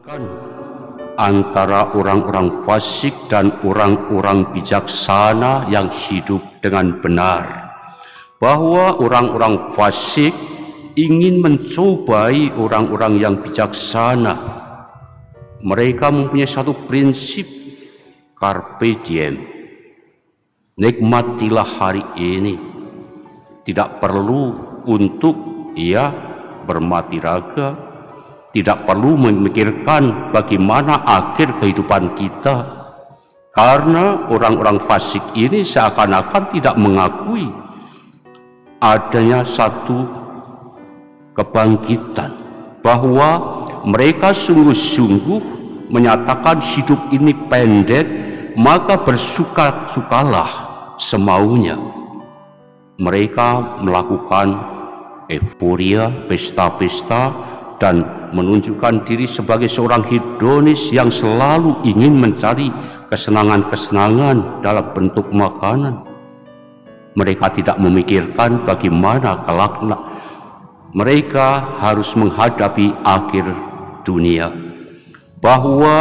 membedakan antara orang-orang fasik dan orang-orang bijaksana yang hidup dengan benar, bahwa orang-orang fasik ingin mencobai orang-orang yang bijaksana. Mereka mempunyai satu prinsip, carpe diem, nikmatilah hari ini, tidak perlu untuk bermati raga, tidak perlu memikirkan bagaimana akhir kehidupan kita, karena orang-orang fasik ini seakan-akan tidak mengakui adanya satu kebangkitan, bahwa mereka sungguh-sungguh menyatakan hidup ini pendek, maka bersuka-sukalah semaunya. Mereka melakukan euforia, pesta-pesta, dan menunjukkan diri sebagai seorang hedonis yang selalu ingin mencari kesenangan-kesenangan dalam bentuk makanan. Mereka tidak memikirkan bagaimana kelak mereka harus menghadapi akhir dunia, bahwa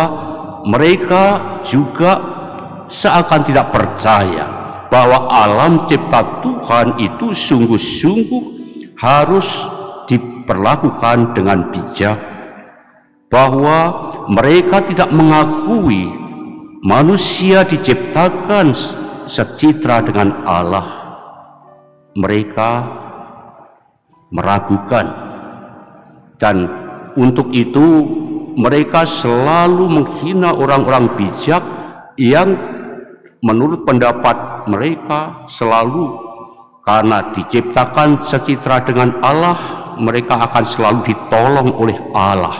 mereka juga seakan tidak percaya bahwa alam cipta Tuhan itu sungguh-sungguh harus diperlakukan dengan bijak, bahwa mereka tidak mengakui manusia diciptakan secitra dengan Allah. Mereka meragukan, dan untuk itu mereka selalu menghina orang-orang bijak yang menurut pendapat mereka selalu, karena diciptakan secitra dengan Allah, mereka akan selalu ditolong oleh Allah.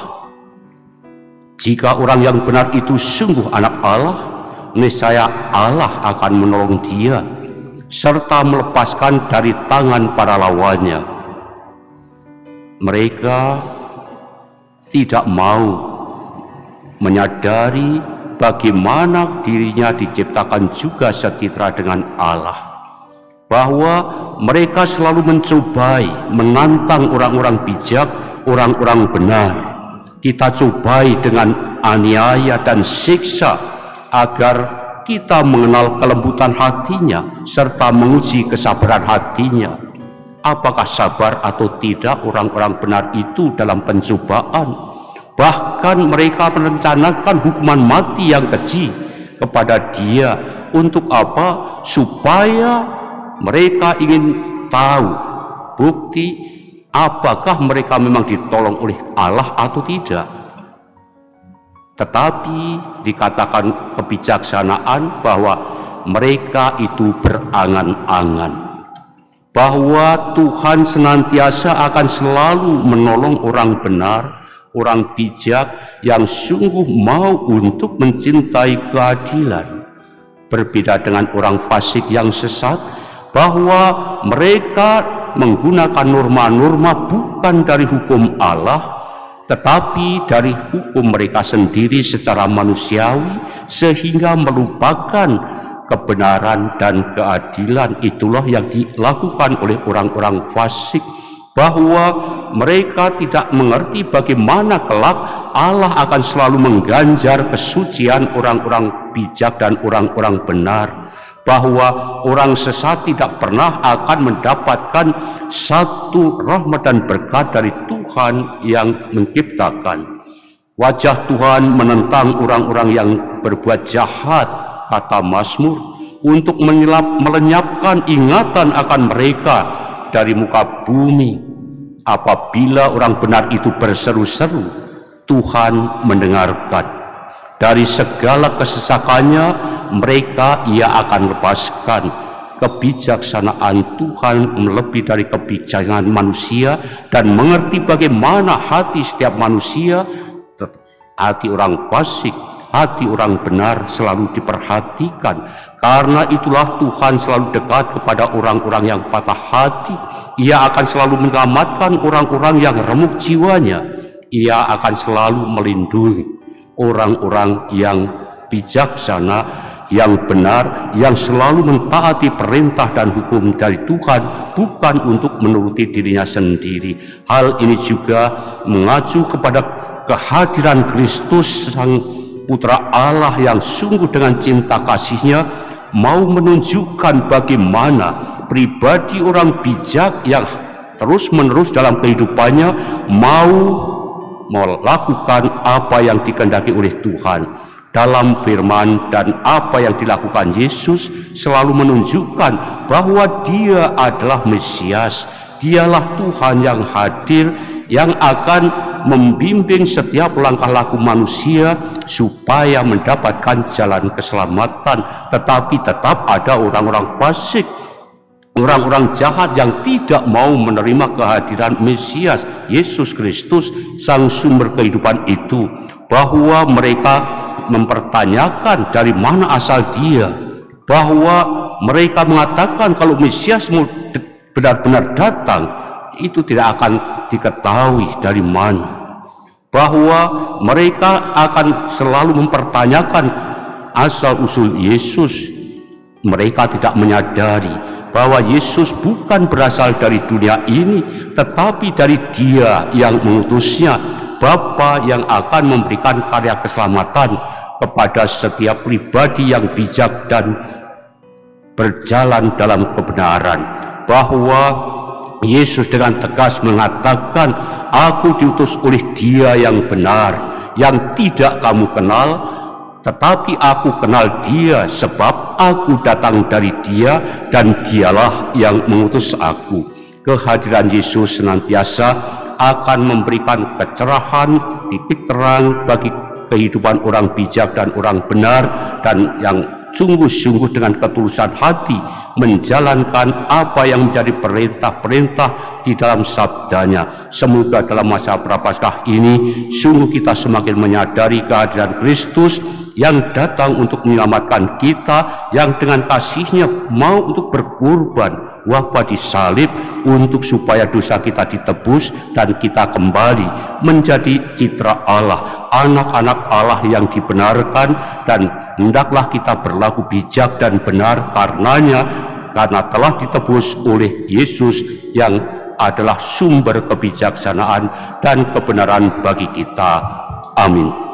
Jika orang yang benar itu sungguh anak Allah, niscaya Allah akan menolong dia serta melepaskan dari tangan para lawannya. Mereka tidak mau menyadari bagaimana dirinya diciptakan juga secitra dengan Allah, bahwa mereka selalu mencobai, menantang orang-orang bijak, orang-orang benar. Kita cobai dengan aniaya dan siksa agar kita mengenal kelembutan hatinya serta menguji kesabaran hatinya. Apakah sabar atau tidak orang-orang benar itu dalam pencobaan? Bahkan mereka merencanakan hukuman mati yang keji kepada dia. Untuk apa? Supaya mereka ingin tahu bukti apakah mereka memang ditolong oleh Allah atau tidak. Tetapi dikatakan kebijaksanaan bahwa mereka itu berangan-angan bahwa Tuhan senantiasa akan selalu menolong orang benar, orang bijak yang sungguh mau untuk mencintai keadilan. Berbeda dengan orang fasik yang sesat, bahwa mereka menggunakan norma-norma bukan dari hukum Allah, tetapi dari hukum mereka sendiri secara manusiawi, sehingga melupakan kebenaran dan keadilan. Itulah yang dilakukan oleh orang-orang fasik, bahwa mereka tidak mengerti bagaimana kelak Allah akan selalu mengganjar kesucian orang-orang bijak dan orang-orang benar, bahwa orang sesat tidak pernah akan mendapatkan satu rahmat dan berkat dari Tuhan yang menciptakan. Wajah Tuhan menentang orang-orang yang berbuat jahat, kata Mazmur, untuk melenyapkan ingatan akan mereka dari muka bumi. Apabila orang benar itu berseru-seru, Tuhan mendengarkan. Dari segala kesesakannya mereka Ia akan lepaskan. Kebijaksanaan Tuhan melebihi dari kebijaksanaan manusia, dan mengerti bagaimana hati setiap manusia. Hati orang fasik, hati orang benar selalu diperhatikan. Karena itulah Tuhan selalu dekat kepada orang-orang yang patah hati. Ia akan selalu menyelamatkan orang-orang yang remuk jiwanya. Ia akan selalu melindungi orang-orang yang bijaksana, yang benar, yang selalu mentaati perintah dan hukum dari Tuhan, bukan untuk menuruti dirinya sendiri. Hal ini juga mengacu kepada kehadiran Kristus Sang Putra Allah yang sungguh dengan cinta kasih-Nya mau menunjukkan bagaimana pribadi orang bijak yang terus-menerus dalam kehidupannya mau melakukan apa yang dikehendaki oleh Tuhan. Dalam firman dan apa yang dilakukan Yesus selalu menunjukkan bahwa Dia adalah Mesias, Dialah Tuhan yang hadir, yang akan membimbing setiap langkah laku manusia supaya mendapatkan jalan keselamatan. Tetapi tetap ada orang-orang fasik, orang-orang jahat yang tidak mau menerima kehadiran Mesias, Yesus Kristus, Sang sumber kehidupan itu, bahwa mereka mempertanyakan dari mana asal Dia, bahwa mereka mengatakan kalau Mesias benar-benar datang, itu tidak akan diketahui dari mana, bahwa mereka akan selalu mempertanyakan asal-usul Yesus. Mereka tidak menyadari bahwa Yesus bukan berasal dari dunia ini, tetapi dari Dia yang mengutusnya, Bapa yang akan memberikan karya keselamatan kepada setiap pribadi yang bijak dan berjalan dalam kebenaran. Bahwa Yesus dengan tegas mengatakan, "Aku diutus oleh Dia yang benar, yang tidak kamu kenal, tetapi aku kenal Dia, sebab aku datang dari Dia dan Dialah yang mengutus aku." Kehadiran Yesus senantiasa akan memberikan kecerahan, titik terang bagi kehidupan orang bijak dan orang benar, dan yang sungguh-sungguh dengan ketulusan hati menjalankan apa yang menjadi perintah-perintah di dalam sabdanya. Semoga dalam masa Prapaskah ini sungguh kita semakin menyadari kehadiran Kristus yang datang untuk menyelamatkan kita, yang dengan kasih-Nya mau untuk berkorban, wafat disalib untuk supaya dosa kita ditebus dan kita kembali menjadi citra Allah, anak-anak Allah yang dibenarkan. Dan hendaklah kita berlaku bijak dan benar karenanya, karena telah ditebus oleh Yesus yang adalah sumber kebijaksanaan dan kebenaran bagi kita. Amin.